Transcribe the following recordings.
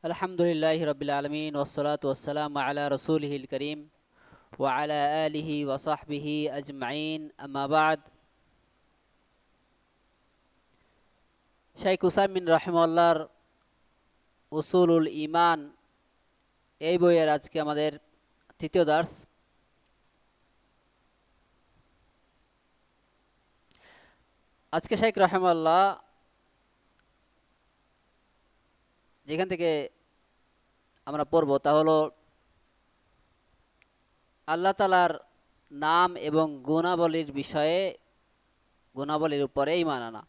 আলহামদুলিল্লাহি রাব্বিল আলামিন ওয়াসসালাতু ওয়াসসালামু আলা রাসূলিহিল কারীম ওয়া আলা আলিহি ওয়া সাহবিহি আজমাইন আম্মা বা'দ। শাইখ উসাইমিন রাহিমাহুল্লাহর উসুলুল ঈমান এই বইয়ের আজকে আমাদের তৃতীয় দার্স। আজকে শাইখ রাহিমাহুল্লাহ যেখান থেকে আমরা পড়ব তা হলো আল্লাহ তাআলার নাম এবং গুণাবলীর উপরে ঈমান আনা।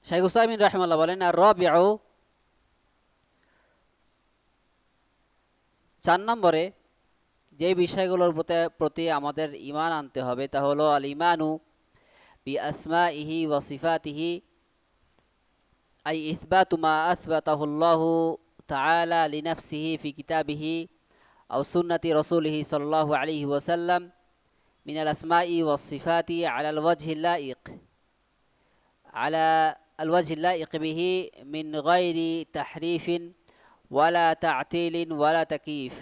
শাইখ উসাইমিন রাহিমাহুল্লাহ বলেন, আর রাবিউ 4 নম্বরে যে বিষয়গুলোর প্রতি আমাদের ঈমান আনতে হবে তা হলো আল ঈমানু বি আসমাইহি ওয়া সিফাতিহি, আই ইসবাতু মা আসবাতাহু আল্লাহু তাআলা লিনাফসিহি ফি কিতাবিহি আও সুন্নতি রাসূলিহি সাল্লাল্লাহু আলাইহি ওয়াসাল্লাম মিনাল আসমাই ওয়াস সিফাতি আলা আল ওয়াজহিল লাইক বিহি মিন গায়রি তাহরিফিন ওয়ালা তা'তিলিন ওয়ালা তাকয়িফ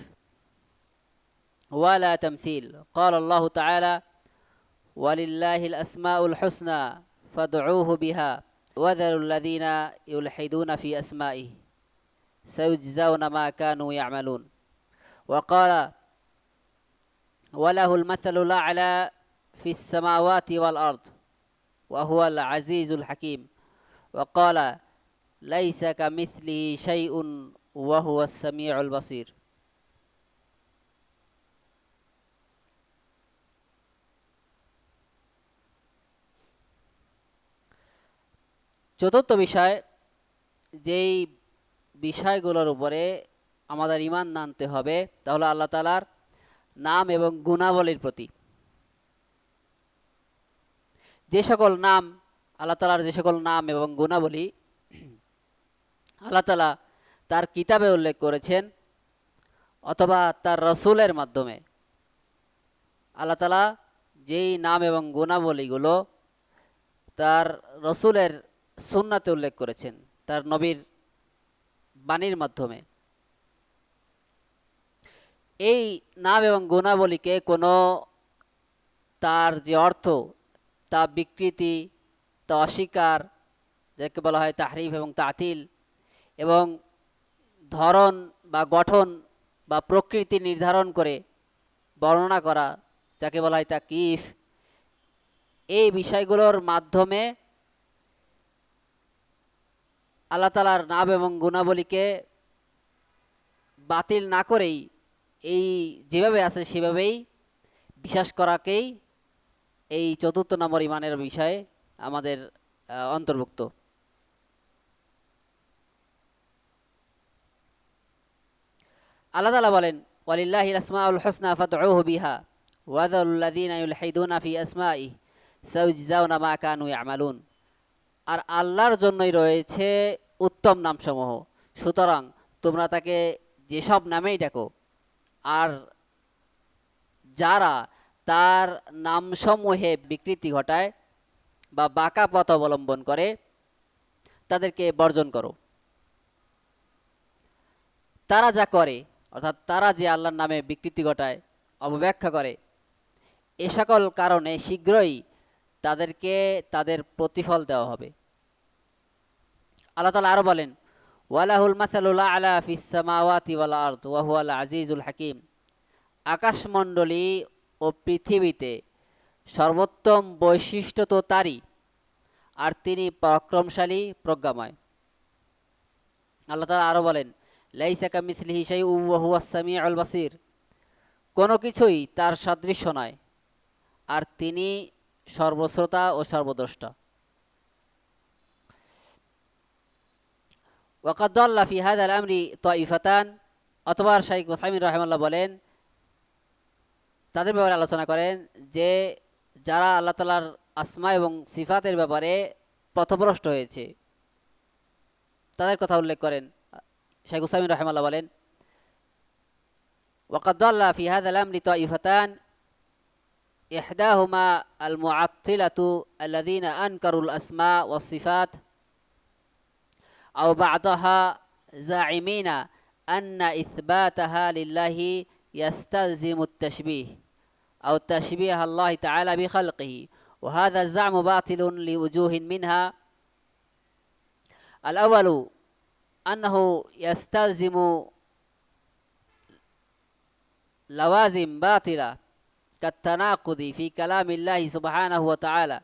ওয়ালা তামথিল। ক্বালা আল্লাহু তাআলা ওয়ালিল্লাহিল আসমাউল হুসনা ফাদউহু বিহা ওয়াযারুল লাযীনা ইউলহিদুনা ফি আসমাইহি সায়ুজজাউনা মা কানু ইয়া'মালুন। ওয়া ক্বালা ওয়ালাহুল মাসালুল আ'লা ফিস সামাওয়াতি ওয়াল আরদ ওয়া হুয়াল আজিজুল হাকীম। ওয়া ক্বালা লাইসা কামিথলিহি শাইউন ওয়া হুয়াস সামিউল বাসীর। চতুর্থ বিষয়, যেই বিষয়গুলোর উপরে আমাদের ঈমান আনতে হবে তা হলো আল্লাহ তাআলার নাম এবং গুণাবলীর প্রতি। আল্লাহ তাআলার যে সকল নাম এবং গুণাবলী আল্লাহ তাআলা তার কিতাবে উল্লেখ করেছেন অথবা তার রসুলের মাধ্যমে, আল্লাহ তাআলা যেই নাম এবং গুণাবলীগুলো তার রসুলের সুন্নাতে উল্লেখ করেছেন, তার নবীর বাণীর মাধ্যমে, এই নাম এবং গুণাবলীকে কোনো তার যে অর্থ তা বিকৃতি, তা অস্বীকার, যাকে বলা হয় তাহরিফ এবং তাতিল, এবং ধরন বা গঠন বা প্রকৃতি নির্ধারণ করে বর্ণনা করা, যাকে বলা হয় তাকয়িফ, এই বিষয়গুলোর মাধ্যমে আল্লাহ তাআলার নাম এবং গুণাবলীকে বাতিল না করেই এই যেভাবে আছে সেভাবেই বিশ্বাস করাকেই এই চতুর্থ নম্বর ঈমানের বিষয়ে আমাদের অন্তর্ভুক্ত। আল্লাহ তাআলা বলেন, ওয়ালিল্লাহিল আসমাউল হুসনা ফাদউহু বিহা ওয়াযারুল লাযীনা ইউলহিদুনা ফি আসমাইহি সায়ুজজাউনা মা কানু ইয়ামালুন। আর আল্লাহর জন্যই রয়েছে উত্তম নামসমূহ, সুতরাং তোমরা তাকে যেসব নামেই ডাকো, আর যারা তার নামসমূহে বিকৃতি ঘটায় বা বাঁকা পথ অবলম্বন করে তাদেরকে বর্জন করো। তারা যা করে, অর্থাৎ তারা যে আল্লাহর নামে বিকৃতি ঘটায়, অপব্যাখ্যা করে, এ সকল কারণে শীঘ্রই তাদেরকে তাদের প্রতিফল দেওয়া হবে। আল্লাহ তাআলা আরো বলেন, ওয়ালাহুল মাসালুল আ'লা ফিস সামাওয়াতি ওয়াল আরদ ওয়া হুয়াল আজিজুল হাকীম। আকাশমণ্ডলী ও পৃথিবীতে সর্বোত্তম বৈশিষ্ট্য তো তারই, আর তিনি পরাক্রমশালী, প্রজ্ঞাময়। আল্লাহ তাআলা আরো বলেন, লাইসা কামিথলিহি শাইউন ওয়া হুয়াস সামিউল বাসীর। কোনো কিছুই তার সাদৃশ্য নয়, আর তিনি সর্বশ্রোতা ও সর্বদ্রষ্টা। ওয়াকাদ দাল্লা ফি হাযাল আমরি তাইফাতান। অথবা শাইখ উসাইমিন রাহিমাহুল্লাহ বলেন, তাদের ব্যাপারে আলোচনা করেন যে যারা আল্লাহ তাআলার আসমা এবং সিফাতের ব্যাপারে পথভ্রষ্ট হয়েছে তাদের কথা উল্লেখ করেন। শাইখ উসাইমিন রাহিমাহুল্লাহ বলেন, وقد ضل في هذا الأمر طائفتان إحداهما المعطلة الذين أنكروا الأسماء والصفات أو بعضها زاعمين أن إثباتها لله يستلزم التشبيه أو تشبيه الله تعالى بخلقه، وهذا الزعم باطل لوجوه منها. الأول أنه يستلزم لوازم باطلة كالتناقض في كلام الله سبحانه وتعالى،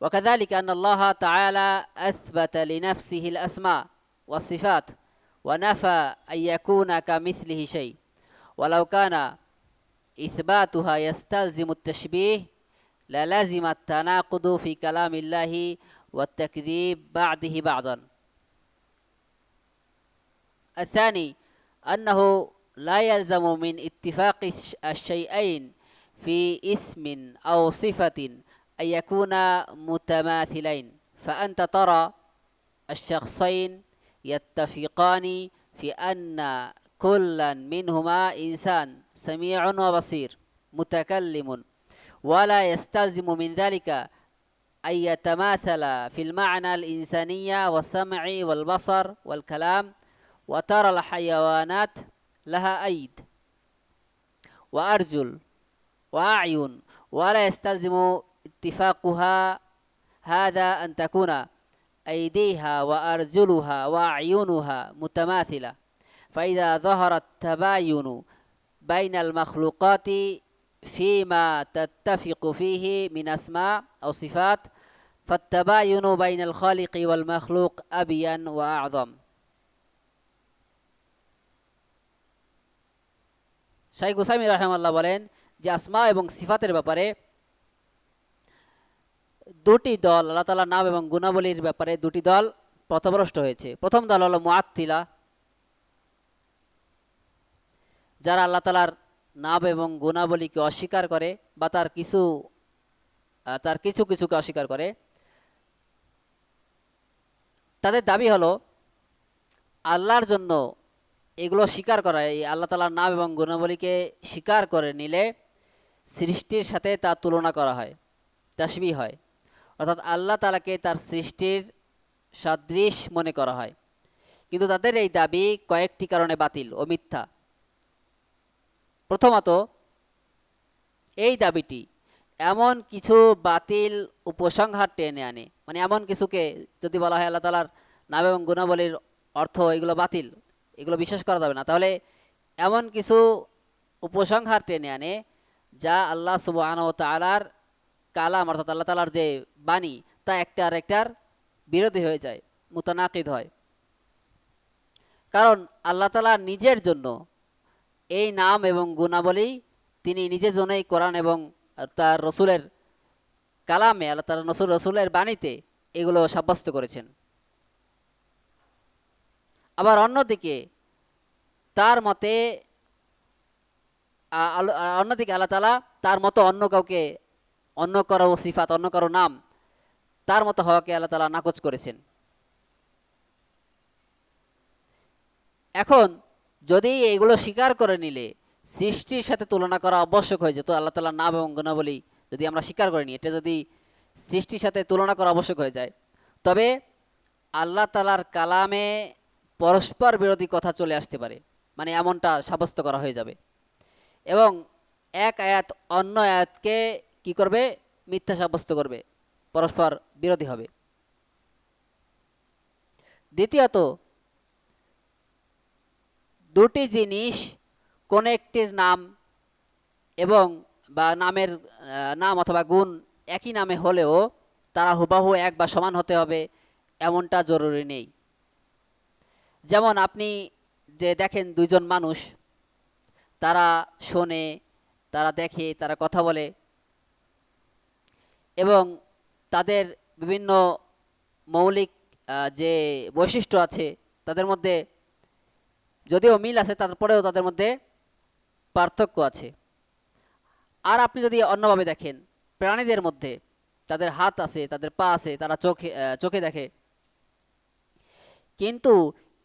وكذلك أن الله تعالى أثبت لنفسه الأسماء والصفات ونفى أن يكون كمثله شيء، ولو كان إثباتها يستلزم التشبيه للزم التناقض في كلام الله والتكذيب بعضه بعضا. الثاني أنه لا يلزم من اتفاق الشيئين في اسم أو صفة أن يكونا متماثلين، فأنت ترى الشخصين يتفقان في أن كلا منهما إنسان سميع وبصير متكلم، ولا يستلزم من ذلك أن يتماثل في المعنى الإنسانية والسمع والبصر والكلام. وترى الحيوانات لها أيد وأرجل وأعين، ولا يستلزم اتفاقها هذا أن تكون أيديها وأرجلها وأعينها متماثلة. فإذا ظهر التباين بين المخلوقات فيما تتفق فيه من أسماء أو صفات فالتباين بين الخالق والمخلوق أبين وأعظم। শাইখ উসাইমি রাহিমাহুল্লাহ বলেন যে আসমা এবং সিফাতের ব্যাপারে দুটি দল, আল্লাহ তাআলার নাম এবং গুণাবলীর ব্যাপারে দুটি দল পথভ্রষ্ট হয়েছে। প্রথম দল হলো মুআত্তিলা, যারা আল্লাহ তাআলার নাম এবং গুণাবলীকে অস্বীকার করে বা তার কিছু কিছুকে অস্বীকার করে। তাদের দাবি হলো আল্লাহর জন্য এগুলো স্বীকার করা, এই আল্লাহ তাআলার নাম এবং গুণাবলীকে স্বীকার করে নিলে সৃষ্টির সাথে তার তুলনা করা হয়, তাশবিহ হয়, অর্থাৎ আল্লাহ তাআলাকে তার সৃষ্টির সদৃশ মনে করা হয়। কিন্তু তাদের এই দাবি কয়েকটি কারণে বাতিল ও মিথ্যা। প্রথমত, এই দাবিটি এমন কিছু বাতিল উপসংহার টেনে আনে, মানে এমন কিছুকে যদি বলা হয় আল্লাহ তাআলার নাম এবং গুণাবলীর অর্থ এগুলো বাতিল, এগুলো বিশ্বাস করা যাবে না, তাহলে এমন কিছু উপসংহার টেনে আনে যা আল্লাহ সুবহানাহু ওয়া তাআলার কালাম অর্থাৎ আল্লাহ তাআলার যে বাণী তা একটা আরেকটার বিরোধী হয়ে যায়, মুতানাকিদ হয়। কারণ আল্লাহ তাআলা নিজের জন্য এই নাম এবং গুণাবলী তিনি নিজের জন্যই কোরআন এবং তার রসুলের কালামে আল্লাহ তাআলা রসুলের বাণীতে এগুলো সাব্যস্ত করেছেন। আবার অন্যদিকে তার মতে আল্লাহ তাআলা তার মতো অন্য কাউকে, অন্য কারো সিফাত, অন্য কারো নাম তার মতো হওয়াকে আল্লাহ তাআলা নাকচ করেছেন। এখন যদি এগুলো স্বীকার করে নিলে সৃষ্টির সাথে তুলনা করা আবশ্যক হয়ে যেত, আল্লাহ তাআলার নাম এবং গুণাবলী যদি আমরা স্বীকার করে নিই, এটা যদি সৃষ্টির সাথে তুলনা করা আবশ্যক হয়ে যায়, তবে আল্লাহ তাআলার কালামে পরস্পর বিরোধী কথা চলে আসতে পারে, মানে এমনটা সাব্যস্ত করা হয়ে যাবে এবং এক আয়াত অন্য আয়াতকে কি করবে, মিথ্যা সাব্যস্ত করবে, পরস্পর বিরোধী হবে। দ্বিতীয়ত, দুটি জিনিস কোন একটির নাম এবং বা নামের নাম অথবা গুণ একই নামে হলেও তারা হুবহু এক বা সমান হতে হবে এমনটা জরুরি নেই। যেমন আপনি যে দেখেন দুইজন মানুষ, তারা শোনে, তারা দেখে, তারা কথা বলে এবং তাদের বিভিন্ন মৌলিক যে বৈশিষ্ট্য আছে তাদের মধ্যে যদিও মিল আছে তারপরেও তাদের মধ্যে পার্থক্য আছে। আর আপনি যদি অন্যভাবে দেখেন, প্রাণীদের মধ্যে তাদের হাত আছে, তাদের পা আছে, তারা চোখে দেখে, কিন্তু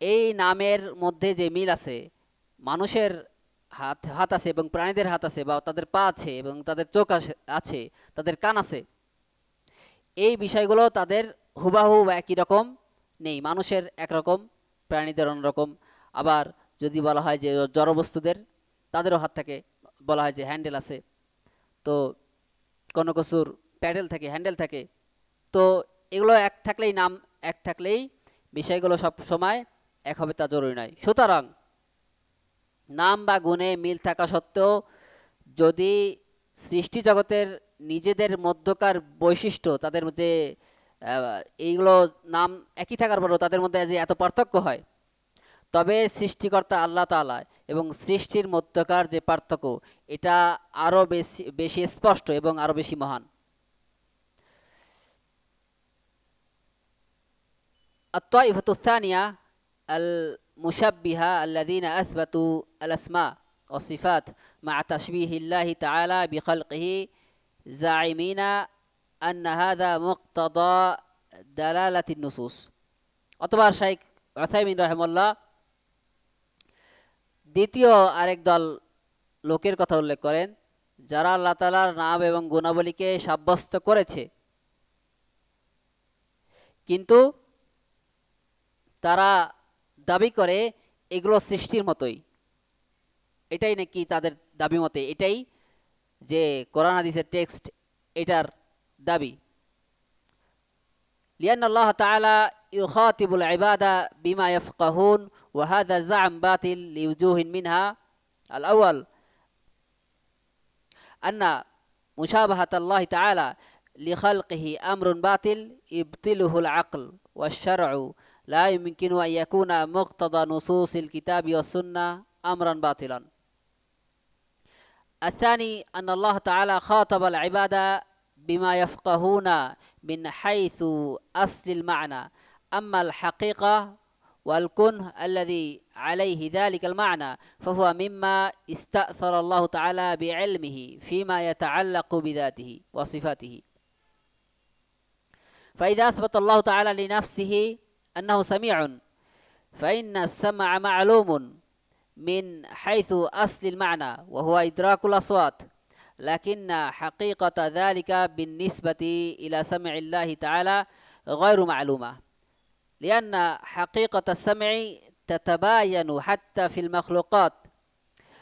এই নামের মধ্যে যে মিল আছে, মানুষের হাত হাত আছে এবং প্রাণীদের হাত আছে, বা তাদের পা আছে এবং তাদের চোখ আছে, তাদের কান আছে, এই বিষয়গুলো তাদের হুবাহু বা একই রকম নেই। মানুষের একরকম, প্রাণীদের অন্যরকম। আবার যদি বলা হয় যে জড়বস্তুদের, তাদেরও হাত থাকে, বলা হয় যে হ্যান্ডেল আছে। তো কোনো কিছুর প্যাডেল থাকে, হ্যান্ডেল থাকে। তো এগুলো এক থাকলেই নাম এক থাকলেই বিষয়গুলো সব সময় এক হবে তা জরুরি নয়। সুতরাং নাম বা গুণে মিল থাকা সত্ত্বেও যদি সৃষ্টি জগতের নিজেদের মধ্যকার বৈশিষ্ট্য, তাদের যে এইগুলো নাম একই থাকার পরেও তাদের মধ্যে যে এত পার্থক্য হয়, তবে সৃষ্টিকর্তা আল্লাহ তাআলা এবং সৃষ্টির মধ্যকার যে পার্থক্য, এটা আরও বেশি বেশি স্পষ্ট এবং আরও বেশি মহান। الطائفة الثانية المشبهة الذين أثبتوا الأسماء والصفات مع تشبيه الله تعالى بخلقه زاعمين أن هذا مقتضى دلالة النصوص। অতঃপর শাইখ উসাইমিন রাহিমাহুল্লাহ দ্বিতীয় আরেক দল লোকের কথা উল্লেখ করেন, যারা আল্লাহ তাআলার নাম এবং গুণাবলীকে সাব্যস্ত করেছে, কিন্তু তারা দাবি করে এগুলো সৃষ্টির মতোই। এটাই নাকি তাদের দাবি মতে, এটাই যে কোরআন হাদিসের টেক্সট, এটার দাবি। লিআন আল্লাহ তাআলা ইউখাতিবুল ইবাদা বিমা ইয়াফকাহুন ওয়া হাযা যা'ম বাতিল লিউজুহিন মিনহা। আল আউয়াল আন্না মুশাবাহাতাল্লাহি তাআলা লিখালকিহি আমরুন বাতিল ইবতিলুহুল আকল ওয়াশ শারউ লা ইউমকিনু আন ইয়াকুনা মুক্তাদা নুসুসিল কিতাবি ওয়াস সুন্নাহ আমরান বাতিলান। الثاني أن الله تعالى خاطب العباد بما يفقهون من حيث أصل المعنى، أما الحقيقة والكنه الذي عليه ذلك المعنى فهو مما استأثر الله تعالى بعلمه فيما يتعلق بذاته وصفاته. فإذا أثبت الله تعالى لنفسه أنه سميع فإن السمع معلوم من حيث أصل المعنى وهو إدراك الأصوات، لكن حقيقة ذلك بالنسبة إلى سمع الله تعالى غير معلومة، لأن حقيقة السمع تتباين حتى في المخلوقات،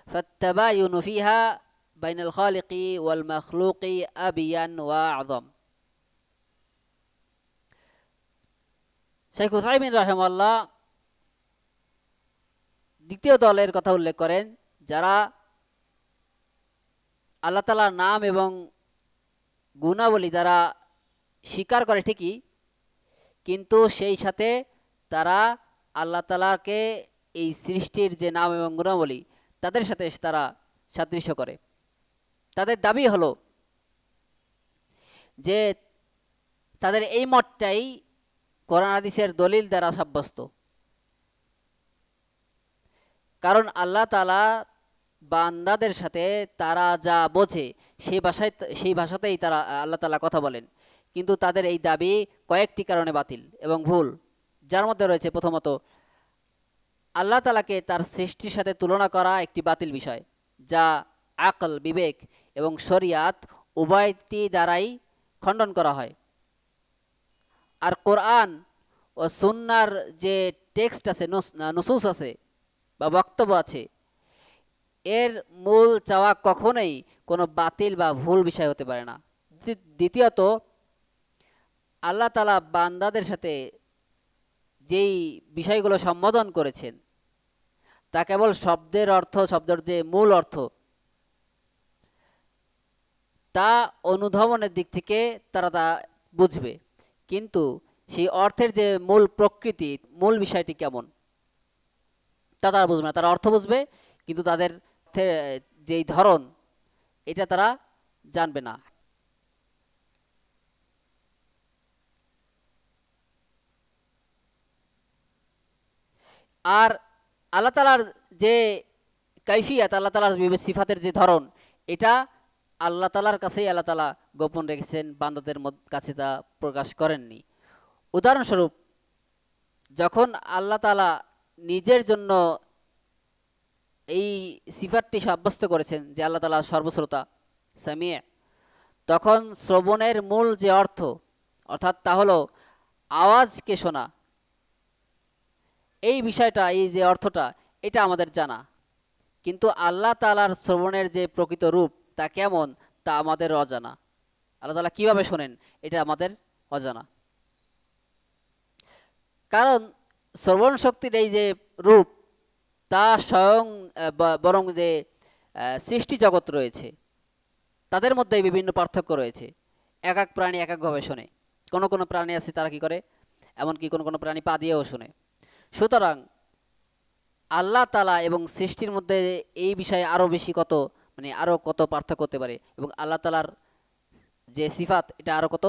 فالتباين فيها بين الخالق والمخلوق أبين وأعظم. শাইখ উসাইমিন রাহিমাহুল্লাহ দ্বিতীয় দলের কথা উল্লেখ করেন, যারা আল্লাহ তাআলার নাম এবং গুণাবলী দ্বারা স্বীকার করে ঠিকই, কিন্তু সেই সাথে তারা আল্লাহ তাআলাকে এই সৃষ্টির যে নাম এবং গুণাবলী, তাদের সাথে তারা সাদৃশ্য করে। তাদের দাবি হলো যে তাদের এই মতটাই কোরআন হাদিসের দলিল দ্বারা সাব্যস্ত। কারণ আল্লাহ তাআলা বান্দাদের সাথে তারা যা বোঝে সেই ভাষাতেই তারা আল্লাহ তাআলা কথা বলেন। কিন্তু তাদের এই দাবি কয়েকটি কারণে বাতিল এবং ভুল, যার মধ্যে রয়েছে প্রথমত, আল্লাহ তাআলাকে তার সৃষ্টির সাথে তুলনা করা একটি বাতিল বিষয়, যা আকল, বিবেক এবং শরিয়াত উভয়টি দ্বারাই খণ্ডন করা হয়। আর কোরআন ও সুন্নাহর যে টেক্সট আছে, নুসুস আছে বা বক্তব্য আছে, এর মূল চাওয়া কখনোই কোনো বাতিল বা ভুল বিষয় হতে পারে না। দ্বিতীয়ত, আল্লাহ তাআলা বান্দাদের সাথে যেই বিষয়গুলো সম্বোধন করেছেন, তা কেবল শব্দের অর্থ, শব্দের যে মূল অর্থ, তা অনুধাবনের দিক থেকে তারা তা বুঝবে, কিন্তু সেই অর্থের যে মূল প্রকৃতি, মূল বিষয়টি কেমন, তা তারা বুঝবে না। তারা অর্থ বুঝবে, কিন্তু তাদের যেই ধরন, এটা তারা জানবে না। আর আল্লাহ তাআলার যে কাইফিয়াত, আল্লাহ তাআলার সিফাতের যে ধরন, এটা আল্লাহ তাআলার কাছেই আল্লাহ তাআলা গোপন রেখেছেন, বান্দাদের কাছে তা প্রকাশ করেননি। উদাহরণস্বরূপ, যখন আল্লাহ তাআলা নিজের জন্য এই সিফাতটি সাব্যস্ত করেছেন যে আল্লাহ তাআলা সর্বশ্রোতা, সামিয়া, তখন শ্রবণের মূল যে অর্থ, অর্থাৎ তা হলো আওয়াজকে শোনা, এই বিষয়টা, এই যে অর্থটা, এটা আমাদের জানা। কিন্তু আল্লাহ তাআলার শ্রবণের যে প্রকৃত রূপ তা কেমন তা আমাদের অজানা। আল্লাহ তাআলা কীভাবে শোনেন এটা আমাদের অজানা। কারণ শ্রবণ শক্তির এই যে রূপ তা স্বয়ং বরং যে সৃষ্টি জগৎ রয়েছে তাদের মধ্যে বিভিন্ন পার্থক্য রয়েছে। এক এক প্রাণী এক একভাবে শোনে। কোনো কোনো প্রাণী আছে তারা কি করে, এমনকি কোনো কোনো প্রাণী পা দিয়েও শোনে। সুতরাং আল্লাহ তাআলা এবং সৃষ্টির মধ্যে এই বিষয়ে আরও বেশি কত, মানে আরও কত পার্থক্য হতে পারে, এবং আল্লাহ তাআলার যে সিফাত এটা আরও কত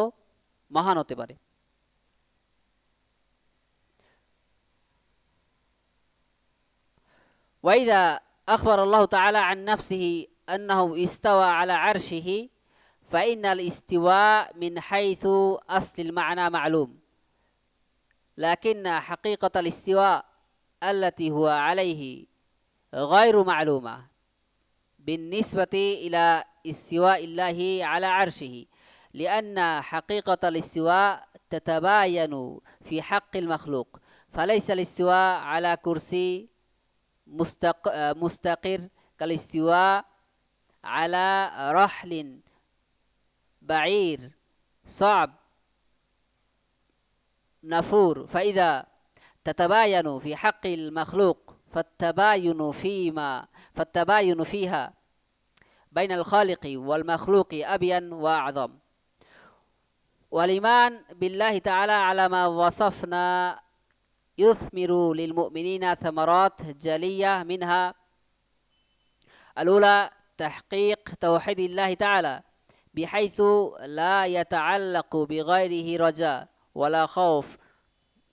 মহান হতে পারে। ওয়াইদা আখবার আল্লাহ তাআলা আন নাফসিহি আন্নাহু ইস্তাওয়া আলা আরশিহি ফাইনাল ইস্তিওয়া মিন হাইথু আসলিল মা'না মা'লুম লাকিন্না হাকিকাতাল ইস্তিওয়া আল্লাতী হুয়া আলাইহি গায়রু মা'লুমা بالنسبة إلى استواء الله على عرشه لأن حقيقة الاستواء تتباين في حق المخلوق فليس الاستواء على كرسي مستقر كالاستواء على رحل بعير صعب نفور فإذا تتباين في حق المخلوق فالتباين فيها بين الخالق والمخلوق أبين وأعظم والإيمان بالله تعالى على ما وصفنا يثمر للمؤمنين ثمرات جلية منها الأولى تحقيق توحيد الله تعالى بحيث لا يتعلق بغيره رجاء ولا خوف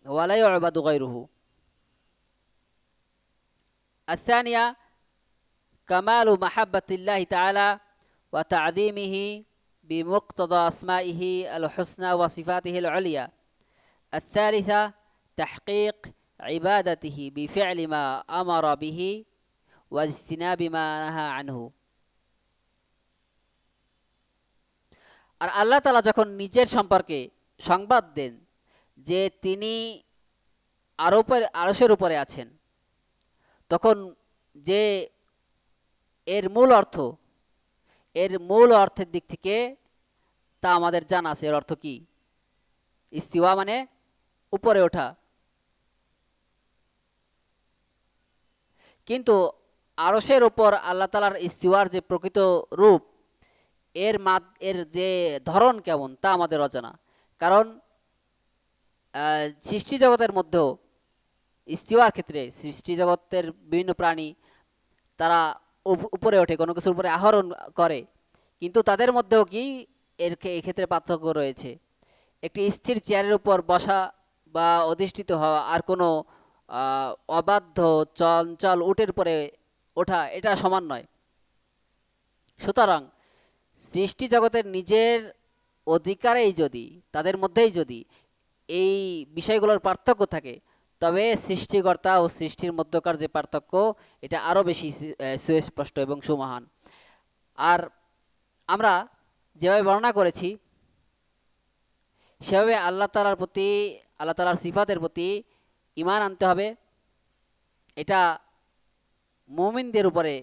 ولا يعبد غيره. الثانية كمال محبة الله تعالى وتعظيمه بمقتضى أسمائه الحسنى وصفاته العليا. الثالثة تحقيق عبادته بفعل ما أمر به واجتناب ما نهى عنه. আর আল্লাহ তাআলা যখন নিজের সম্পর্কে সংবাদ দেন যে তিনি আরশের উপরে আছেন, তখন যে এর মূল অর্থের দিক থেকে তা আমাদের জানা আছে। এর অর্থ কি? ইস্তিওয়া মানে উপরে ওঠা। কিন্তু আরশের উপর আল্লাহ তাআলার ইস্তিওয়ার যে প্রকৃত রূপ, এর যে ধরন কেমন তা আমাদের অজানা। কারণ সৃষ্টি জগতের মধ্যেও ইস্তিওয়ার ক্ষেত্রে সৃষ্টি জগতের বিভিন্ন প্রাণী তারা উপরে ওঠে, কোনো কিছুর উপরে আহরণ করে, কিন্তু তাদের মধ্যেও কি এক্ষেত্রে পার্থক্য রয়েছে। একটি স্থির চেয়ারের উপর বসা বা অধিষ্ঠিত হওয়া আর কোনো অবাধ্য চঞ্চল উটের উপরে ওঠা এটা সমান নয়। সুতরাং সৃষ্টি জগতের নিজের অধিকারেই যদি, তাদের মধ্যেই যদি এই বিষয়গুলোর পার্থক্য থাকে, তবে সৃষ্টিকর্তা ও সৃষ্টির মধ্যকার যে পার্থক্য এটা আরও বেশি সুস্পষ্ট এবং সুমহান। আর আমরা যেভাবে বর্ণনা করেছি সেভাবে আল্লাহ তাআলার সিফাতের প্রতি ঈমান আনতে হবে। এটা মুমিনদের উপরে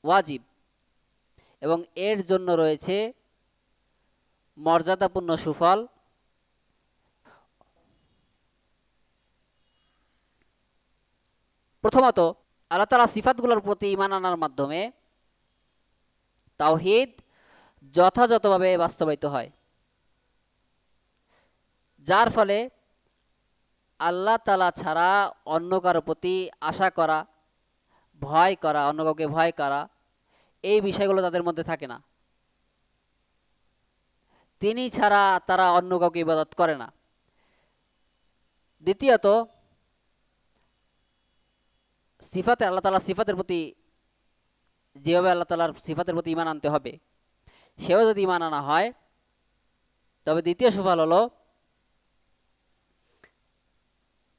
ওয়াজিব এবং এর জন্য রয়েছে মর্যাদাপূর্ণ সুফল। প্রথমত, আল্লাহ তাআলার সিফাতগুলোর প্রতি ঈমান আনার মাধ্যমে তাওহীদ যথাযথভাবে বাস্তবায়িত হয়, যার ফলে আল্লাহ তাআলা ছাড়া অন্য কারো প্রতি আশা করা, ভয় করা, অন্য কাউকে ভয় করা, এই বিষয়গুলো তাদের মধ্যে থাকে না। তিনি ছাড়া তারা অন্য কাউকে ইবাদত করে না। দ্বিতীয়ত, আল্লাহ তাআলার সিফাতের প্রতি যেভাবে আল্লাহ তাআলার সিফাতের প্রতি ঈমান আনতে হবে সেভাবে যদি ঈমান আনা হয়, তবে দ্বিতীয় সুফল হলো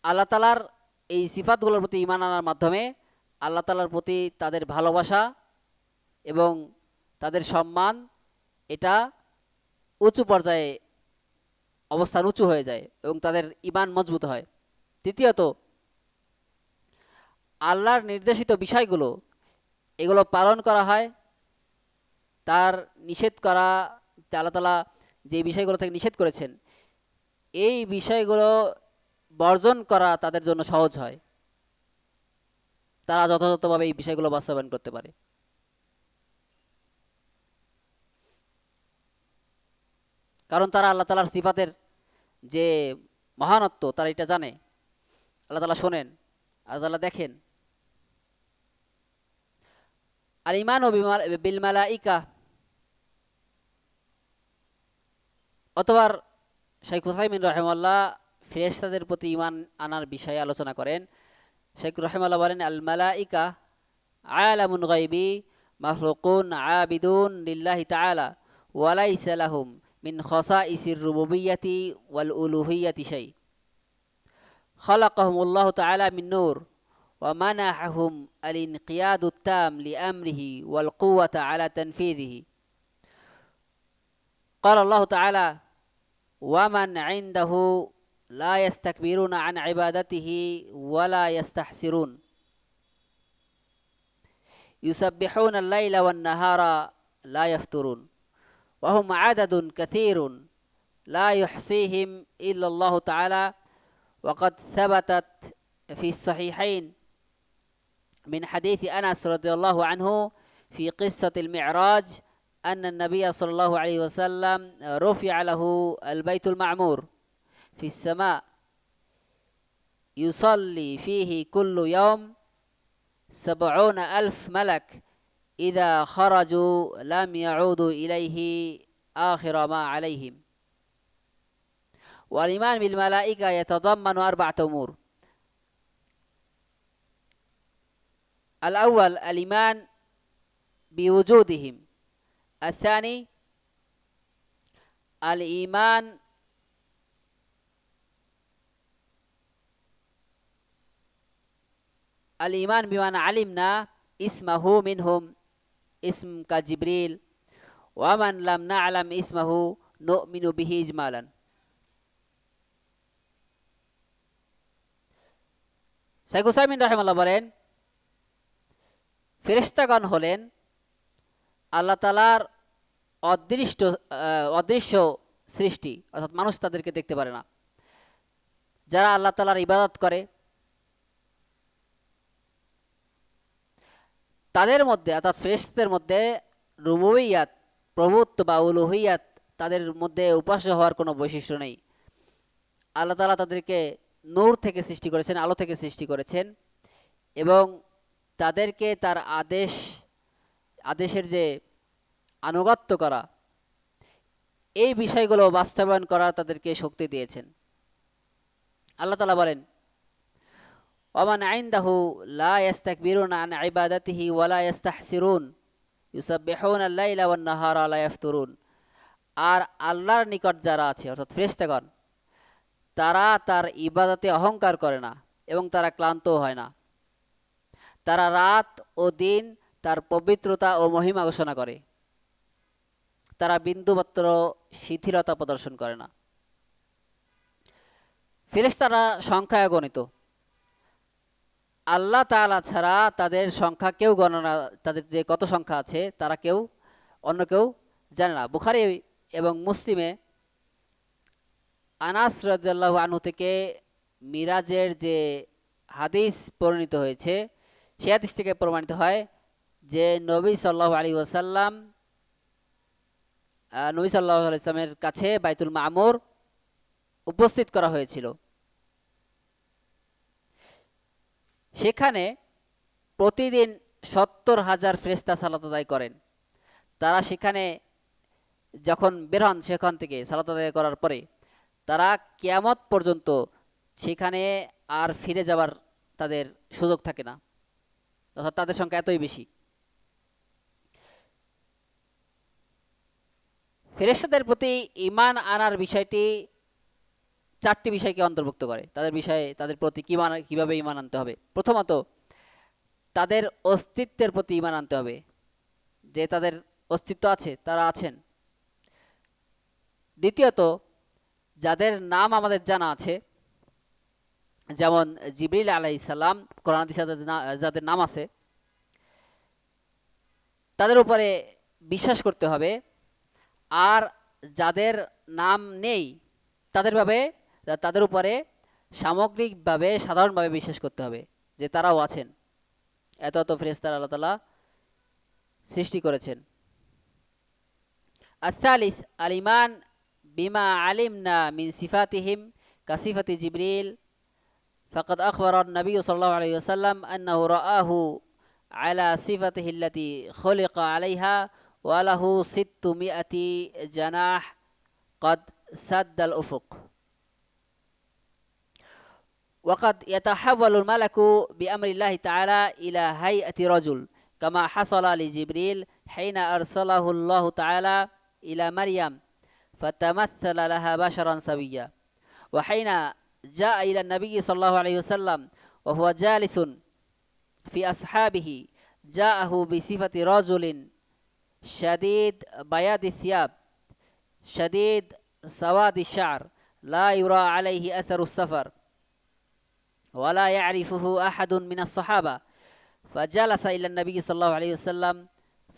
আল্লাহ তাআলার এই সিফাতগুলোর প্রতি ঈমান আনার মাধ্যমে আল্লাহ তাআলার প্রতি তাদের ভালোবাসা এবং তাদের সম্মান এটা উঁচু পর্যায়ে অবস্থান উঁচু হয়ে যায় এবং তাদের ঈমান মজবুত হয়। তৃতীয়ত, আল্লাহর নির্দেশিত বিষয়গুলো এগুলো পালন করা হয়। তার নিষেধ করা, আল্লাহ তাআলা যে বিষয়গুলো থেকে নিষেধ করেছেন এই বিষয়গুলো বর্জন করা তাদের জন্য সহজ হয়। তারা যথাযথভাবে এই বিষয়গুলো বাস্তবায়ন করতে পারে। কারণ তারা আল্লাহ তাআলার সিফাতের যে মহানত্ব তারা এটা জানে। আল্লাহ তাআলা শোনেন, আল্লাহ তাআলা দেখেন। আর ইমান ও বিল মালাইকা, অথবা শাইখ উসাইমিন রাহিমাহুল্লাহ ফেরেশতাদের প্রতি ঈমান আনার বিষয়ে আলোচনা করেন। শাইখ রাহিমাহুল্লাহ বলেন, আল মালাইকা আলামুন গায়বি মাখলুকুন আবিদুন লিল্লাহি তাআলা ওয়া লাইসা লাহুম মিন খাসাইসির রুবুবিয়্যাতি ওয়াল উলুহিয়্যাতি শাই। খালাকাহুমুল্লাহু তাআলা মিন নূর ওয়া মানাহাহুম আল ইনকিয়াদুত তাম লিআমরিহি ওয়াল কুওয়াতা আলা তানফিযিহি। قال الله تعالى: ومن عنده لا يستكبرون عن عبادته ولا يستحسرون يسبحون الليل والنهار لا يفترون وهم عدد كثير لا يحصيهم إلا الله تعالى. وقد ثبتت في الصحيحين من حديث أنس رضي الله عنه في قصة المعراج أن النبي صلى الله عليه وسلم رفع له البيت المعمور في السماء يصلي فيه كل يوم 70,000 ملك إذا خرجوا لم يعودوا إليه آخر ما عليهم. والإيمان بالملائكة يتضمن 4 أمور. الأول الإيمان بوجودهم. الثاني الإيمان بمن علمنا اسمه منهم اسم كجبريل ومن لم نعلم اسمه نؤمن به إجمالا. শাইখ উসাইমিন রাহিমাহুল্লাহ বলেন, ফেরেশতাগণ হলেন আল্লাহ তাআলার অদৃশ্য সৃষ্টি, অর্থাৎ মানুষ তাদেরকে দেখতে পারে না। যারা আল্লাহ তাআলার ইবাদত করে তাদের মধ্যে, অর্থাৎ ফেরেশতাদের মধ্যে রুবুবিয়্যাত, প্রভুত্ব বা উলুহিয়্যাত, তাদের মধ্যে উপাস্য হওয়ার কোনো বৈশিষ্ট্য নেই। আল্লাহ তাআলা তাদেরকে নূর থেকে সৃষ্টি করেছেন, আলো থেকে সৃষ্টি করেছেন এবং তাদেরকে তার আদেশের যে আনুগত্য করা, এই বিষয়গুলো বাস্তবায়ন করার তাদেরকে শক্তি দিয়েছেন। আল্লাহ তাআলা বলেন, ওয়ামান ইনদাহু লা ইস্তাকবিরুনা আন ইবাদাতিহি ওয়া লা ইস্তাহসিরুন ইউসাব্বিহুনা আল-লাইলা ওয়ান-নাহারা লা ইয়াফতুরুন। আর আল্লাহর নিকট যারা আছে, অর্থাৎ ফেরেশতাগণ, তারা তার ইবাদতে অহংকার করে না এবং তারা ক্লান্তও হয় না। তারা রাত ও দিন তার পবিত্রতা ও মহিমা ঘোষণা করে। তারা বিন্দুমাত্র শিথিলতা প্রদর্শন করে না। ফেরেশতারা সংখ্যায় গণিত। আল্লাহ তাআলা ছাড়া তাদের সংখ্যা কেউ গণনা, তাদের যে কত সংখ্যা আছে তারা অন্য কেউ জানে না। বুখারী এবং মুসলিমে আনাস রাদিয়াল্লাহু আনহু থেকে মিরাজের যে হাদিস বর্ণিত হয়েছে, সেই হাদিস থেকে প্রমাণিত হয় যে নবী সাল্লাল্লাহু আলাইহি ওয়াসাল্লাম ইসলামের কাছে বাইতুল মামুর উপস্থিত করা হয়েছিল। সেখানে প্রতিদিন 70,000 ফেরেশতা সালাত আদায় করেন। তারা সেখানে যখন বের হন, সেখান থেকে সালাত আদায় করার পরে তারা কিয়ামত পর্যন্ত সেখানে আর ফিরে যাবার তাদের সুযোগ থাকে না, অর্থাৎ তাদের সংখ্যা এতই বেশি। ফেরেশতাদের প্রতি ঈমান আনার বিষয়টি 4টি বিষয়কে অন্তর্ভুক্ত করে। তাদের প্রতি কিভাবে ঈমান আনতে হবে। প্রথমত, তাদের অস্তিত্বের প্রতি ঈমান আনতে হবে, যে তাদের অস্তিত্ব আছে, তারা আছেন। দ্বিতীয়ত, যাদের নাম আমাদের জানা আছে, যেমন জিবরিল আলাইহিস সালাম, কোরআন হাদিসে যাদের নাম আছে, তাদের উপরে বিশ্বাস করতে হবে। আর যাদের নাম নেই তাদের উপরে সামগ্রিকভাবে, সাধারণভাবে বিশ্বাস করতে হবে যে তারাও আছেন। এত এত ফেরেশতা আল্লাহ তাআলা সৃষ্টি করেছেন। আস-সালিস আল ঈমান বিমা আলিমনা মিন সিফাতিহিম কাসিফাতি জিবরিল ফাকাদ আখবারা নবী সাল্লাল্লাহু আলাইহি ওয়াসাল্লাম আন্নাহু রাআহু আলা সিফাতিহি আল্লাতী খুলিকা আলাইহা ওয়া লাহু 600 জানাহ قد سد الأفق وقد يتحول الملك بأمر الله تعالى إلى هيئة رجل كما حصل لجبريل حين أرسله الله تعالى إلى مريم فتمثل لها بشرا سويا وحين جاء إلى النبي صلى الله عليه وسلم وهو جالس في أصحابه جاءه بصفة رجل شديد بياض الثياب شديد سواد الشعر لا يرى عليه أثر السفر ولا يعرفه أحد من الصحابة فجلس إلى النبي صلى الله عليه وسلم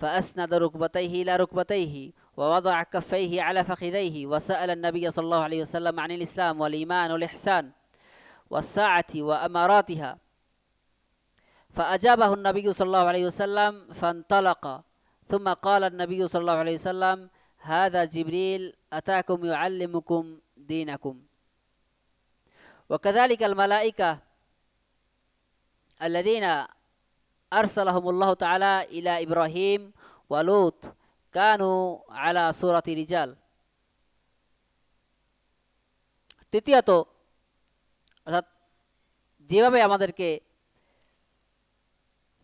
فأسند ركبتيه إلى ركبتيه ووضع كفيه على فخذيه وسأل النبي صلى الله عليه وسلم عن الإسلام والإيمان والإحسان والساعة وأماراتها فأجابه النبي صلى الله عليه وسلم فانطلق ثم قال النبي صلى الله عليه وسلم هذا جبريل أتاكم يعلمكم دينكم وكذلك الملائكة الذين أرسلهم الله تعالى إلى إبراهيم ولوط كانوا على صورة رجال তৃতীয়ত, অর্থাৎ যেভাবে আমাদেরকে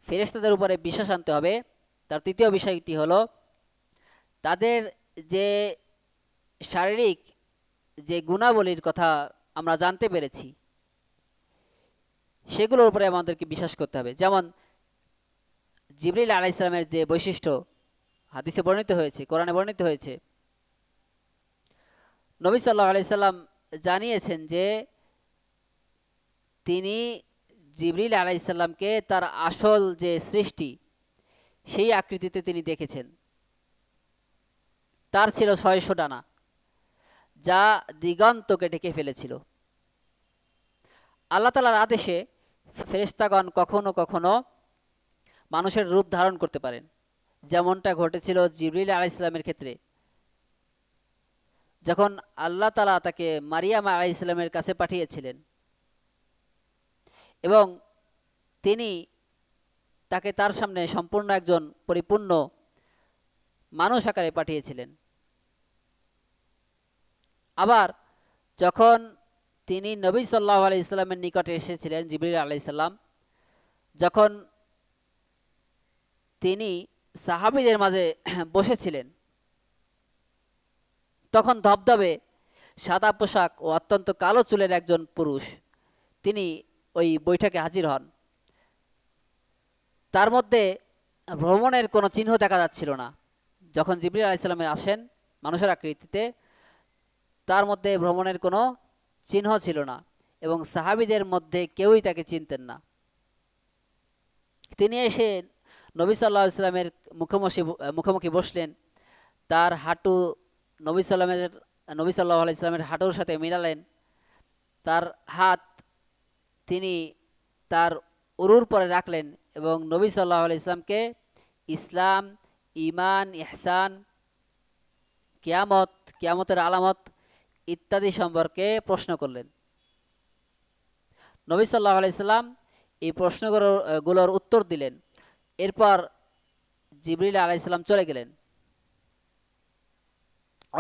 ফেরেশতাদের উপরে বিশ্বাস আনতে হবে, তার তৃতীয় বিষয়টি হলো তাদের যে শারীরিক যে গুণাবলীর কথা আমরা জানতে পেরেছি, সেগুলোর উপরে আমাদেরকে বিশ্বাস করতে হবে। যেমন জিবরিল আলাইহিস সালামের যে বৈশিষ্ট্য হাদিসে বর্ণিত হয়েছে, কোরআনে বর্ণিত হয়েছে, নবী সাল্লাল্লাহু আলাইহি সাল্লাম জানিয়েছেন যে তিনি জিবরিল আলাইহিস সালামকে তার আসল যে সৃষ্টি সেই আকৃতিতে তিনি দেখেছেন। তার ছিল 600 ডানা, যা দিগন্তকে ঢেকে ফেলেছিল। আল্লাহ তাআলার আদেশে ফেরেশতাগণ কখনো কখনো মানুষের রূপ ধারণ করতে পারেন, যেমনটা ঘটেছিল জিবরিল আলাইহিস সালামের ক্ষেত্রে, যখন আল্লাহ তাআলা তাকে মারিয়াম আলাইহিস সালামের কাছে পাঠিয়েছিলেন এবং তিনি তাকে তার সামনে সম্পূর্ণ একজন পরিপূর্ণ মানুষ আকারে পাঠিয়েছিলেন। আবার যখন তিনি নবী সাল্লাল্লাহু আলাইহি সাল্লামের নিকটে এসেছিলেন, জিবরিল আলাইহিস সালাম, যখন তিনি সাহাবীদের মাঝে বসেছিলেন, তখন ধবধবে সাদা পোশাক ও অত্যন্ত কালো চুলের একজন পুরুষ তিনি ওই বৈঠকে হাজির হন। তার মধ্যে ভ্রমণের কোনো চিহ্ন দেখা যাচ্ছিল না। যখন জিবরিল আলাইহিস সালাম আসেন মানুষের আকৃতিতে, তার মধ্যে ভ্রমণের কোনো চিহ্ন ছিল না এবং সাহাবীদের মধ্যে কেউই তাকে চিনতেন না। তিনি এসে নবী সাল্লাল্লাহু আলাইহি সাল্লামের মুখোমুখি বসলেন, তার হাঁটু নবী সাল্লাল্লাহু আলাইহি সাল্লামের হাঁটুর সাথে মিলালেন, তার হাত তিনি তার উরুর পরে রাখলেন এবং নবী সাল্লাল্লাহু আলাইহি সাল্লামকে ইসলাম, ঈমান, ইহসান, কিয়ামতের আলামত ইত্যাদি সম্পর্কে প্রশ্ন করলেন। নবী সাল্লাল্লাহু আলাইহি সাল্লাম এই প্রশ্নগুলোর উত্তর দিলেন। এরপর জিবরিল আলাইহিস সালাম চলে গেলেন।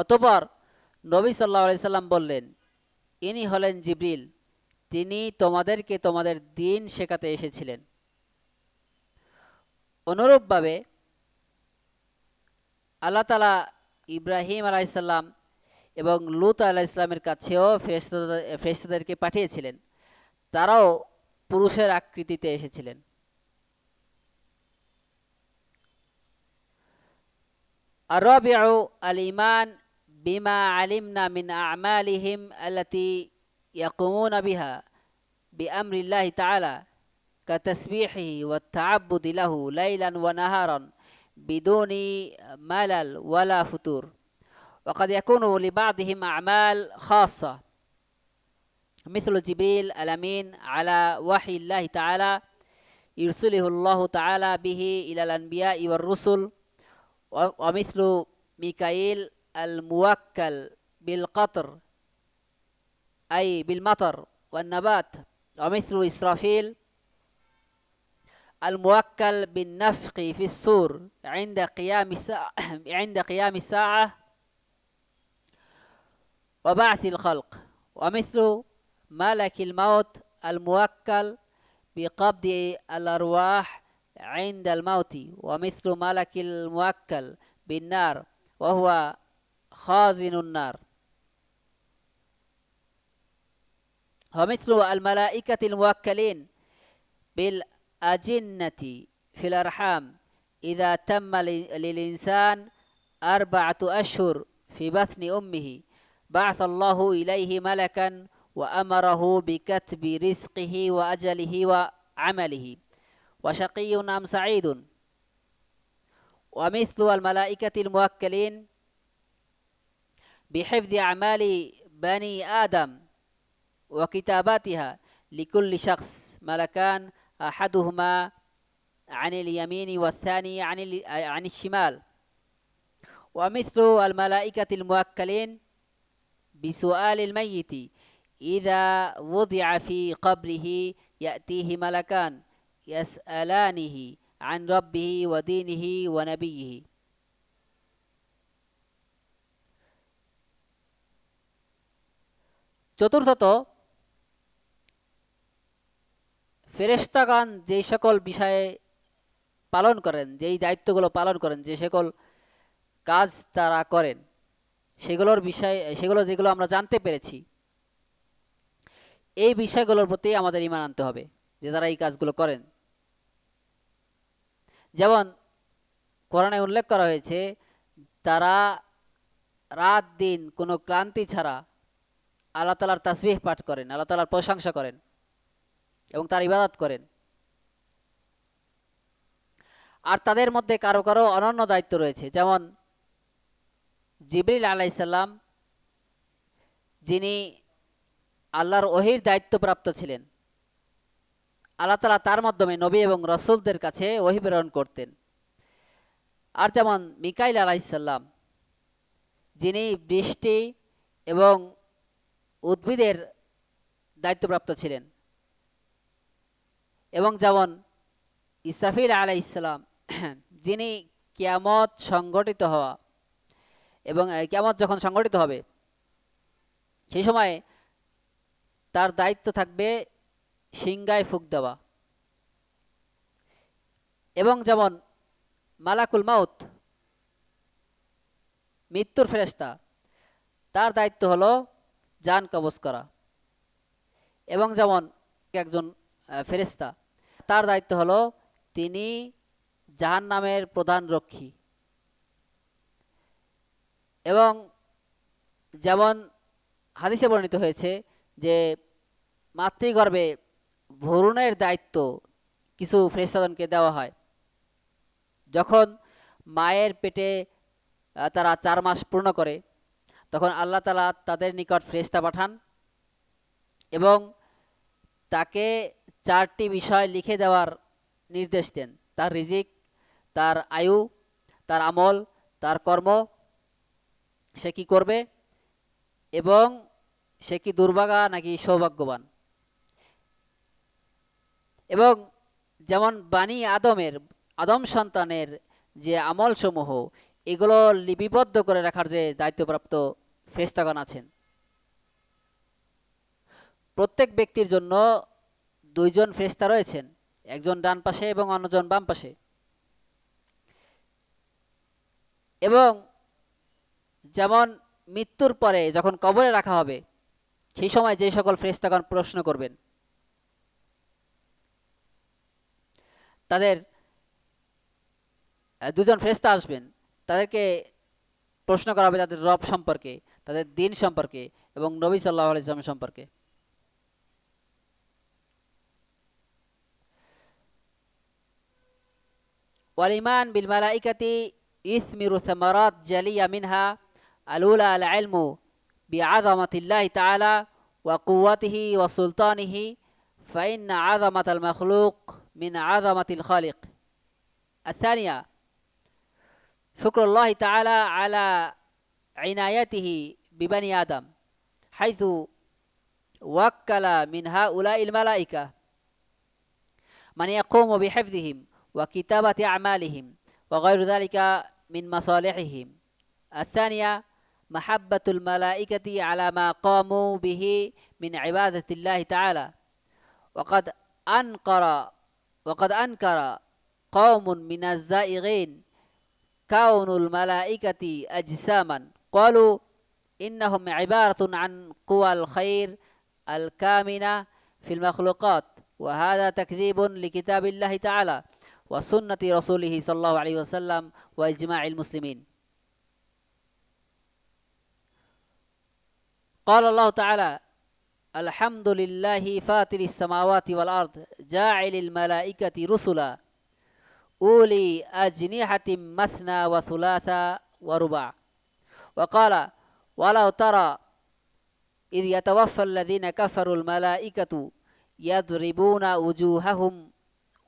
অতঃপর নবী সাল্লাল্লাহু আলাইহি সাল্লাম বললেন, ইনি হলেন জিবরিল, তিনি তোমাদেরকে তোমাদের দ্বীন শেখাতে এসেছিলেন। অনুরূপভাবে আল্লাহ তাআলা ইব্রাহিম আলাইহিস সালাম এবং লূত আলাইহিস সালামের কাছেও ফেরেশতাদেরকে পাঠিয়েছিলেন। তারাও পুরুষের আকৃতিতে এসেছিলেন। الرابع الإيمان بما علمنا من أعمالهم التي يقومون بها بأمر الله تعالى كتسبيحه والتعبد له ليلا ونهارا بدون ملل ولا فتور. وقد يكون لبعضهم أعمال خاصة مثل جبريل الأمين على وحي الله تعالى يرسله الله تعالى به إلى الأنبياء والرسل، ومثل ميكائيل الموكل بالقطر أي بالمطر والنبات، ومثل إسرافيل الموكل بالنفخ في الصور عند قيام الساعة وبعث الخلق، ومثل ملك الموت الموكل بقبض الأرواح عند الموت، ومثل ملك الموكل بالنار وهو خازن النار، ومثل الملائكة الموكلين بالأجنة في الأرحام إذا تم للإنسان 4 أشهر في بطن أمه بعث الله إليه ملكا وأمره بكتب رزقه وأجله وعمله وشقي أم سعيد، ومثل الملائكة الموكلين بحفظ أعمال بني آدم وكتاباتها لكل شخص ملكان أحدهما عن اليمين والثاني عن الشمال، ومثل الملائكة الموكلين بسؤال الميت إذا وضع في قبره يأتيه ملكان يسألانه عن ربه ودينه ونبيه. চতুর্থত, ফেরেশতাগণ যে সকল বিষয়ে পালন করেন, যেই দায়িত্বগুলো পালন করেন, যে সকল কাজ তারা করেন, সেগুলো যেগুলো আমরা জানতে পেরেছি, এই বিষয়গুলোর প্রতি আমাদের ঈমান আনতে হবে যে তারা এই কাজগুলো করেন। যেমন কোরআনে উল্লেখ করা হয়েছে তারা রাত দিন কোনো ক্লান্তি ছাড়া আল্লাহ তাআলার তাসবিহ পাঠ করেন, আল্লাহ তাআলার প্রশংসা করেন এবং তার ইবাদত করেন। আর তাদের মধ্যে কারো কারো অনন্য দায়িত্ব রয়েছে, যেমন জিবরিল আলাইহিস সালাম, যিনি আল্লাহর ওহীর দায়িত্বপ্রাপ্ত ছিলেন। আল্লাহ তাআলা তার মাধ্যমে নবী এবং রাসূলদের কাছে ওহী প্রেরণ করতেন। আর যেমন মিকাইল আলাইহিস সালাম, যিনি বৃষ্টি এবং উদ্ভিদের দায়িত্বপ্রাপ্ত ছিলেন। এবং যেমন ইসরাফিল আলাইহিস সালাম, যিনি কিয়ামত সংগঠিত হওয়া এবং কিয়ামত যখন সংগঠিত হবে সেই সময় তার দায়িত্ব থাকবে সিংগায় ফুঁক দেওয়া। এবং যেমন মালাকুল মাউত, মৃত্যুর ফেরেশতা, তার দায়িত্ব হলো জান কবজ করা। এবং যেমন একজন ফেরেশতা, তার দায়িত্ব হলো তিনি জাহান্নামের প্রধান রক্ষী। এবং যেমন হাদিসে বর্ণিত হয়েছে যে মাতৃগর্ভে ভ্রূণের দায়িত্ব কিছু ফেরেশতাগণকে দেওয়া হয়। যখন মায়ের পেটে তারা 4 মাস পূর্ণ করে তখন আল্লাহ তাআলা তাদের নিকট ফেরেশতা পাঠান এবং তাকে 4টি বিষয় লিখে দেওয়ার নির্দেশ দেন: তার রিজিক, তার আয়ু, তার আমল, তার কর্ম, সে কি করবে এবং সে কি দুর্ভাগা নাকি সৌভাগ্যবান। এবং যেমন বানি আদম সন্তানের যে আমলসমূহ, এগুলো লিপিবদ্ধ করে রাখার যে দায়িত্বপ্রাপ্ত ফেরেশতাগণ আছেন। প্রত্যেক ব্যক্তির জন্য 2 জন ফেরেশতা রয়েছেন, একজন ডান পাশে এবং অন্যজন বাম পাশে। এবং যেমন মৃত্যুর পরে যখন কবরে রাখা হবে সেই সময় যে সকল ফেরেশতাগণ প্রশ্ন করবেন, তাদের 2 জন ফেরেশতা আসবেন, তাদেরকে প্রশ্ন করা হবে তাদের রব সম্পর্কে, তাদের দিন সম্পর্কে এবং নবী সাল্লাল্লাহু আলাইহি ওয়াসাল্লাম সম্পর্কে। والإيمان بالملائكة يثمر ثمرات جلية منها: الأولى العلم بعظمة الله تعالى وقوته وسلطانه، فإن عظمة المخلوق من عظمة الخالق. الثانية شكر الله تعالى على عنايته ببني آدم، حيث وكل من هؤلاء الملائكة من يقوم بحفظهم وكتابة أعمالهم وغير ذلك من مصالحهم. الثانية محبة الملائكة على ما قاموا به من عبادة الله تعالى، وقد أنكر قوم من الزائغين كون الملائكة أجساما، قالوا إنهم عبارة عن قوى الخير الكامنة في المخلوقات، وهذا تكذيب لكتاب الله تعالى وسنة رسوله صلى الله عليه وسلم وإجماع المسلمين. قال الله تعالى: الحمد لله فاطر السماوات والأرض جاعل الملائكة رسلا أولي أجنحة مثنى وثلاث ورباع. وقال: ولو ترى إذ يتوفى الذين كفروا الملائكة يضربون وجوههم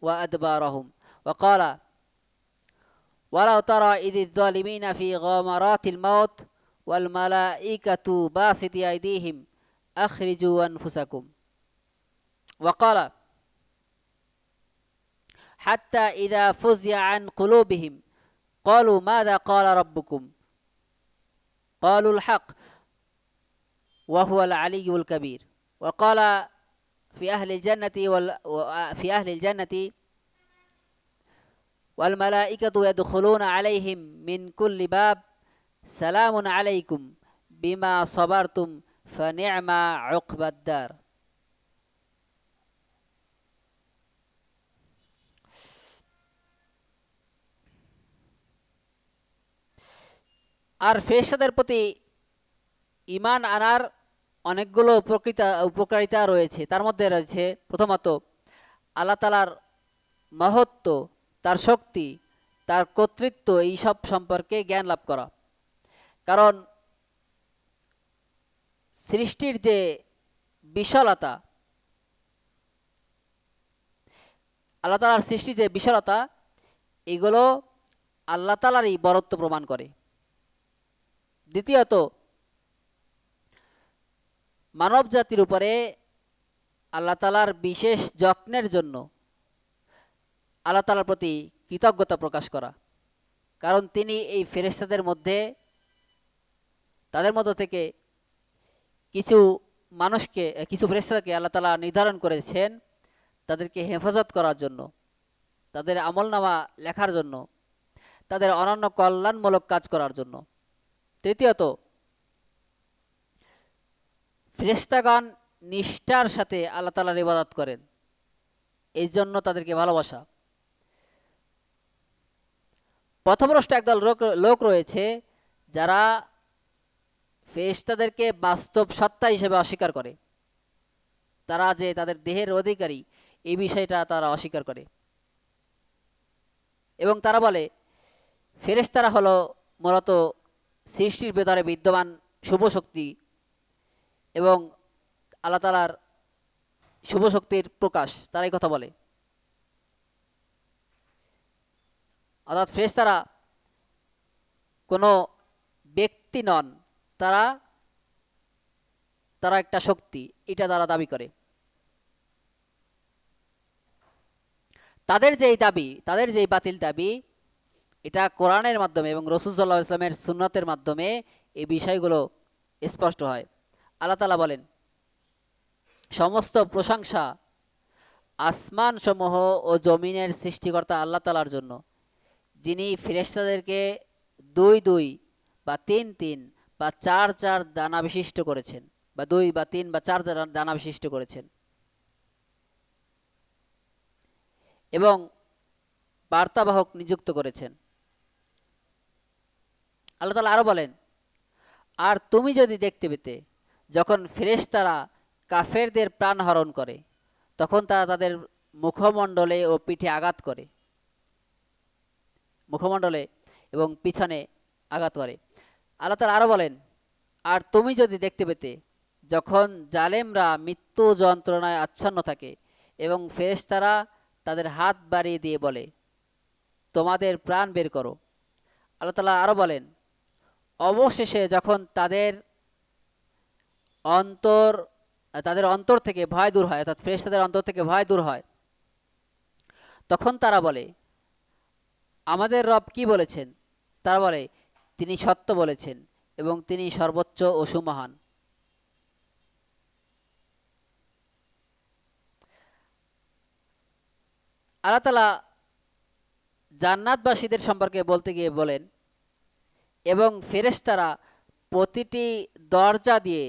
وأدبارهم. وقال: ولو ترى إذ الظالمين في غمرات الموت والملائكة باسطي أيديهم أخرجوا أنفسكم. وقال: حتى إذا فزع عن قلوبهم قالوا ماذا قال ربكم؟ قالوا الحق وهو العلي الكبير. وقال في أهل الجنة والملائكة يدخلون عليهم من كل باب سلام عليكم بما صبرتم فنعم عقبى الدار. আর ফেরেশতাদের প্রতি ঈমান আনার অনেকগুলো উপকারিতা রয়েছে। তার মধ্যে রয়েছে প্রথমত আল্লাহ তাআলার মহত্ব, তার শক্তি, তার কর্তৃত্ব, এই সব সম্পর্কে জ্ঞান লাভ করা। কারণ সৃষ্টির যে বিশালতা, আল্লাহ তাআলার সৃষ্টির যে বিশালতা, এগুলো আল্লাহ তাআলারই বরত্ব প্রমাণ করে। দ্বিতীয়ত মানব জাতির উপরে আল্লাহ তাআলার বিশেষ যত্নের জন্য আল্লাহ তাআলার প্রতি কৃতজ্ঞতা প্রকাশ করা। কারণ তিনি এই ফেরেশতাদের মধ্যে, তাদের মধ্য থেকে কিছু মানুষকে, কিছু ফেরেশতাকে আল্লাহ তাআলা নির্ধারণ করেছেন তাদেরকে হেফাজত করার জন্য, তাদের আমলনামা লেখার জন্য, তাদের অনন্য কল্যাণমূলক কাজ করার জন্য। তৃতীয়ত ফেরেশতাগণ নিষ্ঠার সাথে আল্লাহ তাআলার ইবাদত করেন, এই জন্য তাদেরকে ভালোবাসা। পথভ্রষ্ট একদল লোক রয়েছে যারা ফেরেশতাদেরকে বাস্তব সত্তা হিসেবে অস্বীকার করে, তারা যে তাদের দেহের অধিকারী এই বিষয়টা তারা অস্বীকার করে এবং তারা বলে ফেরেশতারা হলো মূলত সৃষ্টির ভেতরে বিদ্যমান শুভ শক্তি এবং আল্লাহ তাআলার শুভ শক্তির প্রকাশ, তারা এই কথা বলে। অর্থাৎ ফেরেশতারা কোনো ব্যক্তি নন, তারা একটা শক্তি, এটা তারা দাবি করে। তাদের যেই দাবি, তাদের যেই বাতিল দাবি, এটা কোরআনের মাধ্যমে এবং রাসূল সাল্লাল্লাহু আলাইহি ওয়াসাল্লামের সুন্নতের মাধ্যমে এই বিষয়গুলো স্পষ্ট হয়। আল্লাহ তাআলা বলেন, সমস্ত প্রশংসা আসমানসমূহ ও জমিনের সৃষ্টিকর্তা আল্লাহ তাআলার জন্য, যিনি ফেরেশতাদেরকে 2 বা 3 বা 4 দানা বিশিষ্ট করেছেন, বা 2 বা 3 বা 4 দানা বিশিষ্ট করেছেন এবং বার্তাবাহক নিযুক্ত করেছেন। আল্লাহ তাআলা আরো বলেন, আর তুমি যদি দেখতে পেতে যখন ফেরেশতারা কাফেরদের প্রাণ হরণ করে, তখন তারা তাদের মুখমণ্ডলে ও পিঠে আঘাত করে, মুখমণ্ডলে এবং পিছনে আঘাত করে। আল্লাহ তাআলা আরো বলেন, আর তুমি যদি দেখতে পেতে যখন জালেমরা মৃত্যু যন্ত্রণায় আচ্ছন্ন থাকে এবং ফেরেশতারা তাদের হাত বাড়িয়ে দিয়ে বলে, তোমাদের প্রাণ বের করো। আল্লাহ তাআলা আরো বলেন, অবশেষে যখন অন্তর তাদের অন্তর থেকে ভয় দূর হয়, অর্থাৎ ফেরেশতাদের অন্তর থেকে ভয় দূর হয়, তখন তারা বলে, আমাদের রব কি বলেছেন? তারা বলে, তিনি সত্য বলেছেন এবং তিনি সর্বোচ্চ ও সুমহান। আল্লাহ তাআলা জান্নাতবাসীদের সম্পর্কে বলতে গিয়ে বলেন, এবং ফেরেশতারা প্রতিটি দরজা দিয়ে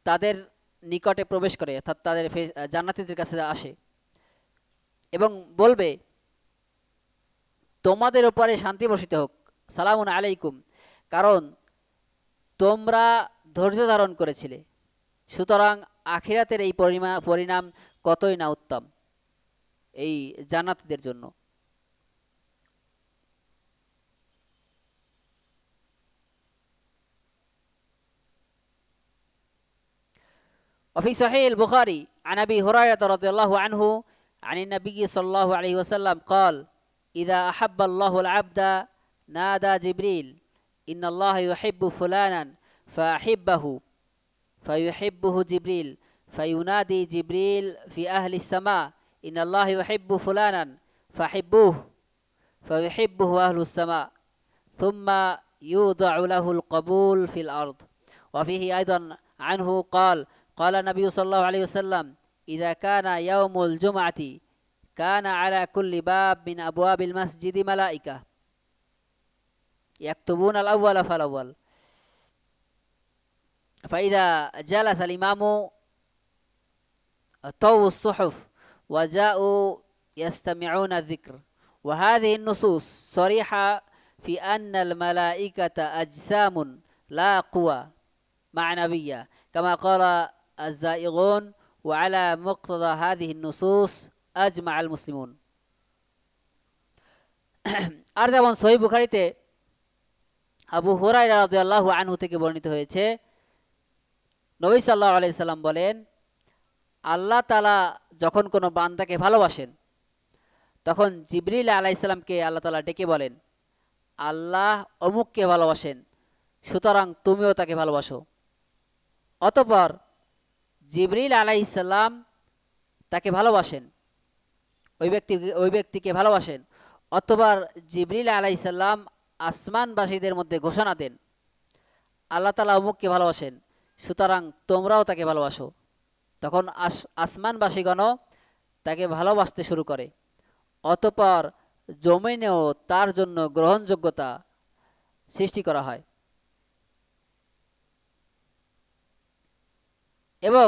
তাদের নিকটে প্রবেশ করে, অর্থাৎ তাদের জান্নাতীদের কাছে আসে এবং বলবে, তোমাদের উপরে শান্তি বর্ষিত হোক, সালামুন আলাইকুম, কারণ তোমরা ধৈর্য ধারণ করেছিলে, সুতরাং আখিরাতের এই পরিণাম কতই না উত্তম এই জান্নাতীদের জন্য। وفي صحيح البخاري عن أبي هريرة رضي الله عنه عن النبي صلى الله عليه وسلم قال: إذا أحب الله العبد نادى جبريل إن الله يحب فلانا فأحبه، فيحبه جبريل، فينادي جبريل في أهل السماء إن الله يحب فلانا فأحبوه، فيحبه أهل السماء، ثم يوضع له القبول في الأرض. وفيه أيضا عنه قال: قال النبي صلى الله عليه وسلم: إذا كان يوم الجمعة كان على كل باب من أبواب المسجد ملائكة يكتبون الأول فالأول، فإذا جلس الإمام طووا الصحف وجاءوا يستمعون الذكر. وهذه النصوص صريحة في أن الملائكة أجسام لا قوى معنوية كما قال الزائغون، وعلى مقتضى هذه النصوص أجمع المسلمون. আর যেমন সহিহ বুখারীতে আবু হুরায়রা রাদিয়াল্লাহু আনহু থেকে বর্ণিত হয়েছে, নবী সাল্লাল্লাহু আলাইহি সাল্লাম বলেন, আল্লাহ তাআলা যখন কোনো বান্দাকে ভালোবাসেন তখন জিবরিল আলাইহিস সালামকে আল্লাহ তাআলা ডেকে বলেন, আল্লাহ অমুককে ভালোবাসেন, সুতরাং তুমিও তাকে ভালোবাসো। অতঃপর জিবরিল আলাইহিস সালাম তাকে ভালোবাসেন, ওই ব্যক্তিকে ভালোবাসেন। অতঃপর জিবরিল আলাইহিস সালাম আসমানবাসীদের মধ্যে ঘোষণা দেন, আল্লাহ তাআলা অমুককে ভালোবাসেন, সুতরাং তোমরাও তাকে ভালোবাসো। তখন আসমানবাসীগণও তাকে ভালোবাসতে শুরু করে। অতঃপর জমিনেও তার জন্য গ্রহণযোগ্যতা সৃষ্টি করা হয়। এবং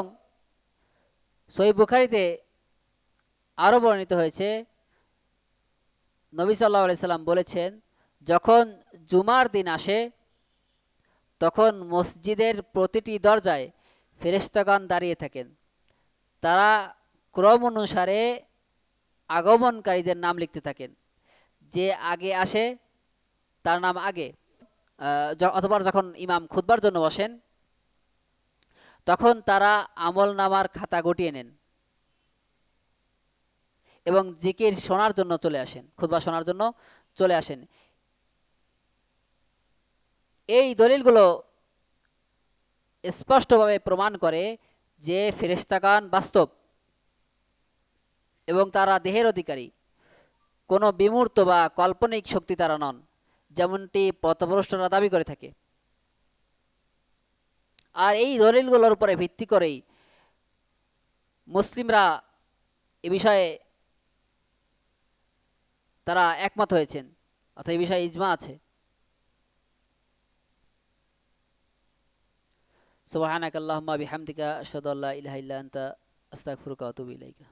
সহিহ বুখারীতে আরও বর্ণিত হয়েছে, নবী সাল্লাল্লাহু আলাইহি সাল্লাম বলেছেন, যখন জুমার দিন আসে তখন মসজিদের প্রতিটি দরজায় ফেরেশতাগণ দাঁড়িয়ে থাকেন, তারা ক্রম অনুসারে আগমনকারীদের নাম লিখতে থাকেন, যে আগে আসে তার নাম আগে। অথবা যখন ইমাম খুতবার জন্য বসেন তখন তারা আমল নামার খাতা গটিয়ে নেন এবং জিকির শোনার জন্য চলে আসেন, খুতবা শোনার জন্য চলে আসেন। এই দলিলগুলো স্পষ্টভাবে প্রমাণ করে যে ফেরেশতাগণ বাস্তব এবং তারা দেহের অধিকারী, কোনো বিমূর্ত বা কাল্পনিক শক্তি তারা নন, যেমনটি পথভ্রষ্টরা দাবি করে থাকে। আর এই দলিলগুলোর উপরে ভিত্তি করেই মুসলিমরা এ বিষয়ে তারা একমত হয়েছেন, অর্থাৎ এই বিষয়ে ইজমা আছে। সুবহানাকাল্লাহুম্মা বিহামদিকা আশহাদু আল্লা ইলাহা ইল্লা আনতা আস্তাগফিরুকা ওয়া আতুবু ইলাইকা।